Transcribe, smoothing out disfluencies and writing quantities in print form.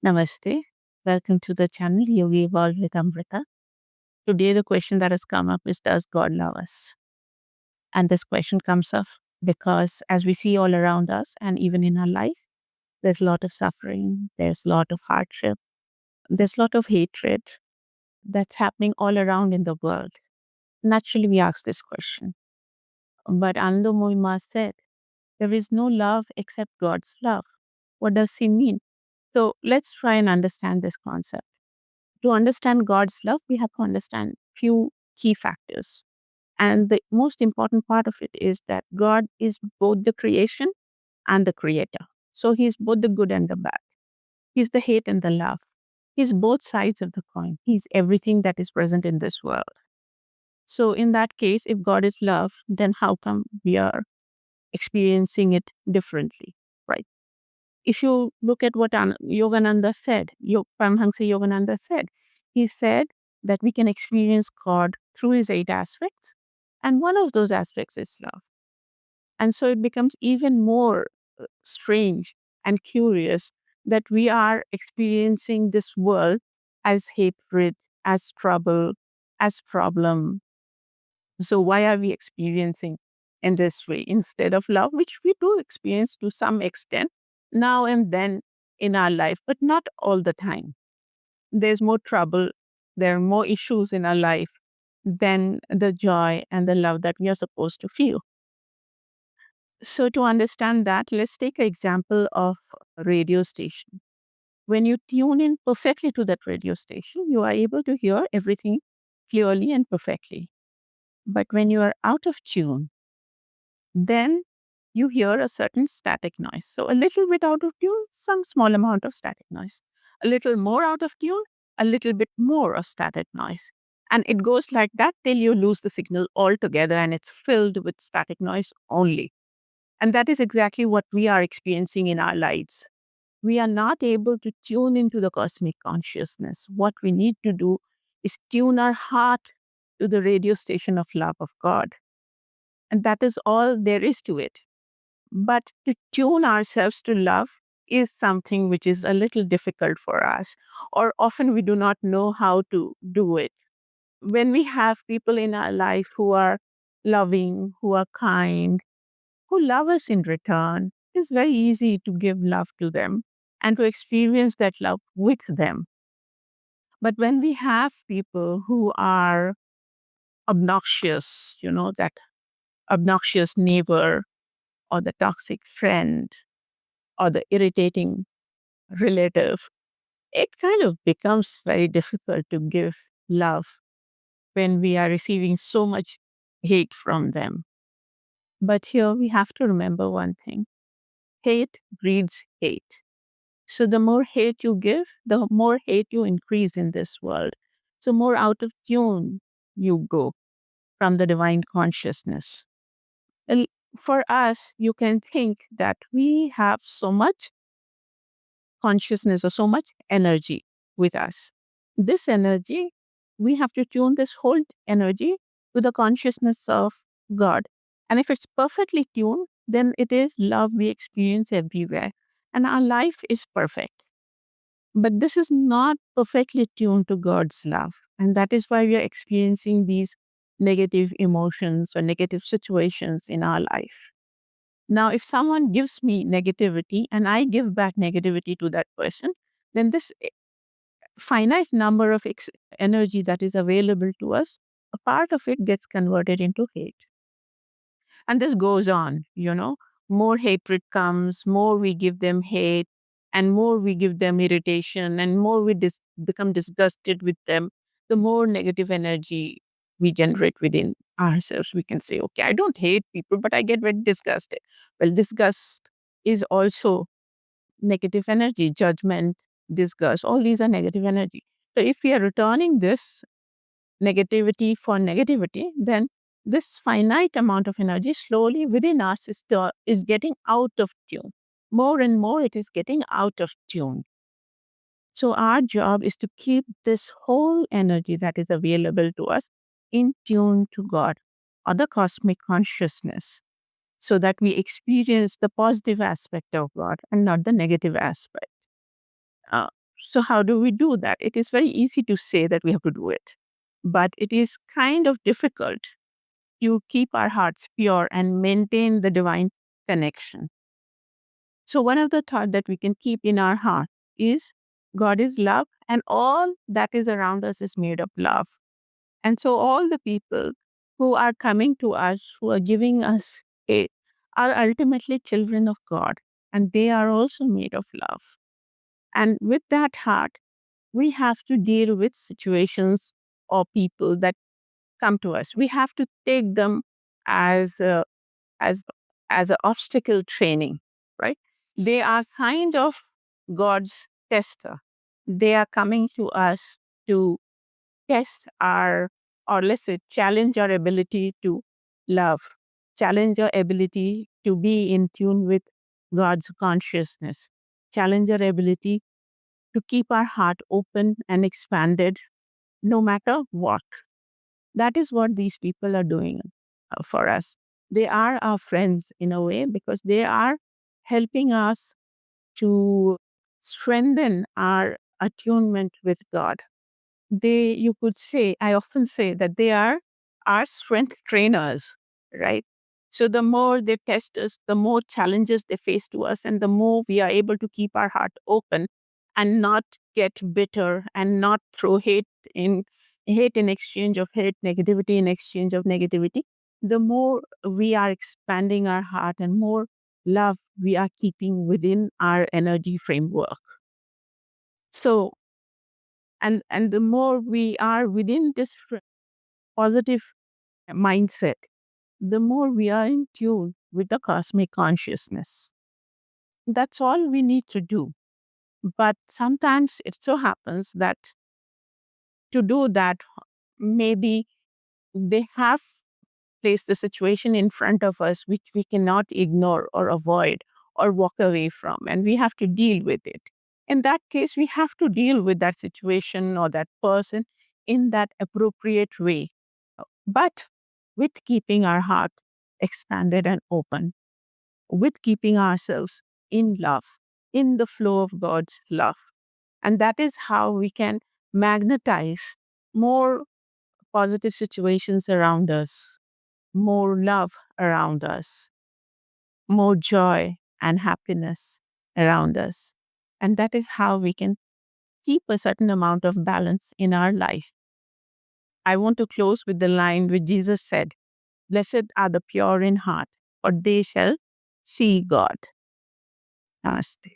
Namaste. Welcome to the channel Yogi Evolve with Amrita. Today, the question that has come up is, does God love us? And this question comes up because as we see all around us and even in our life, there's a lot of suffering, there's a lot of hardship, there's a lot of hatred that's happening all around in the world. Naturally, we ask this question. But Ando Moima said, there is no love except God's love. What does he mean? So let's try and understand this concept. To understand God's love, we have to understand few key factors. And the most important part of it is that God is both the creation and the creator. So he's both the good and the bad. He's the hate and the love. He's both sides of the coin. He's everything that is present in this world. So in that case, if God is love, then how come we are experiencing it differently, right? If you look at what Yogananda said, Paramhansa Yogananda said, he said that we can experience God through his 8 aspects, and one of those aspects is love. And so it becomes even more strange and curious that we are experiencing this world as hatred, as trouble, as problem. So why are we experiencing in this way instead of love, which we do experience to some extent now and then in our life, but not all the time. There's more trouble, there are more issues in our life than the joy and the love that we are supposed to feel. So to understand that, let's take an example of a radio station. When you tune in perfectly to that radio station, you are able to hear everything clearly and perfectly. But when you are out of tune, then you hear a certain static noise. So a little bit out of tune, some small amount of static noise. A little more out of tune, a little bit more of static noise. And it goes like that till you lose the signal altogether and it's filled with static noise only. And that is exactly what we are experiencing in our lives. We are not able to tune into the cosmic consciousness. What we need to do is tune our heart to the radio station of love of God. And that is all there is to it. But to tune ourselves to love is something which is a little difficult for us, or often we do not know how to do it. When we have people in our life who are loving, who are kind, who love us in return, it's very easy to give love to them and to experience that love with them. But when we have people who are obnoxious, that obnoxious neighbor or the toxic friend or the irritating relative, it kind of becomes very difficult to give love when we are receiving so much hate from them. But here we have to remember one thing: hate breeds hate. So the more hate you give, the more hate you increase in this world. So more out of tune you go from the divine consciousness. And for us, you can think that we have so much consciousness or so much energy with us. This energy, we have to tune this whole energy to the consciousness of God. And if it's perfectly tuned, then it is love we experience everywhere. And our life is perfect. But this is not perfectly tuned to God's love. And that is why we are experiencing these negative emotions or negative situations in our life. Now, if someone gives me negativity and I give back negativity to that person, then this finite number of energy that is available to us, a part of it gets converted into hate. And this goes on. More hatred comes, more we give them hate, and more we give them irritation, and more we become disgusted with them, the more negative energy we generate within ourselves. We can say, okay, I don't hate people, but I get very disgusted. Well, disgust is also negative energy, judgment, disgust, all these are negative energy. So if we are returning this negativity for negativity, then this finite amount of energy slowly within us is getting out of tune. More and more it is getting out of tune. So our job is to keep this whole energy that is available to us in tune to God or the cosmic consciousness so that we experience the positive aspect of God and not the negative aspect. Uh, So how do we do that? It is very easy to say that we have to do it, but it is kind of difficult to keep our hearts pure and maintain the divine connection. So one of the thoughts that we can keep in our heart is God is love and all that is around us is made of love. And so all the people who are coming to us, who are giving us aid, are ultimately children of God, and they are also made of love. And with that heart, we have to deal with situations or people that come to us. We have to take them as as as an obstacle training, right? They are kind of God's tester. They are coming to us to test our, or let's say, challenge our ability to love, challenge our ability to be in tune with God's consciousness, challenge our ability to keep our heart open and expanded no matter what. That is what these people are doing for us. They are our friends in a way because they are helping us to strengthen our attunement with God. They, you could say, I often say that they are our strength trainers, right? So the more they test us, the more challenges they face to us, and the more we are able to keep our heart open and not get bitter and not throw hate in exchange of hate, negativity in exchange of negativity. The more we are expanding our heart and more love we are keeping within our energy framework. So and the more we are within this positive mindset, the more we are in tune with the cosmic consciousness. That's all we need to do. But sometimes it so happens that to do that, maybe they have placed the situation in front of us which we cannot ignore or avoid or walk away from, and we have to deal with it. In that case, we have to deal with that situation or that person in that appropriate way, but with keeping our heart expanded and open, with keeping ourselves in love, in the flow of God's love. And that is how we can magnetize more positive situations around us, more love around us, more joy and happiness around us. And that is how we can keep a certain amount of balance in our life. I want to close with the line which Jesus said, "Blessed are the pure in heart, for they shall see God." Namaste.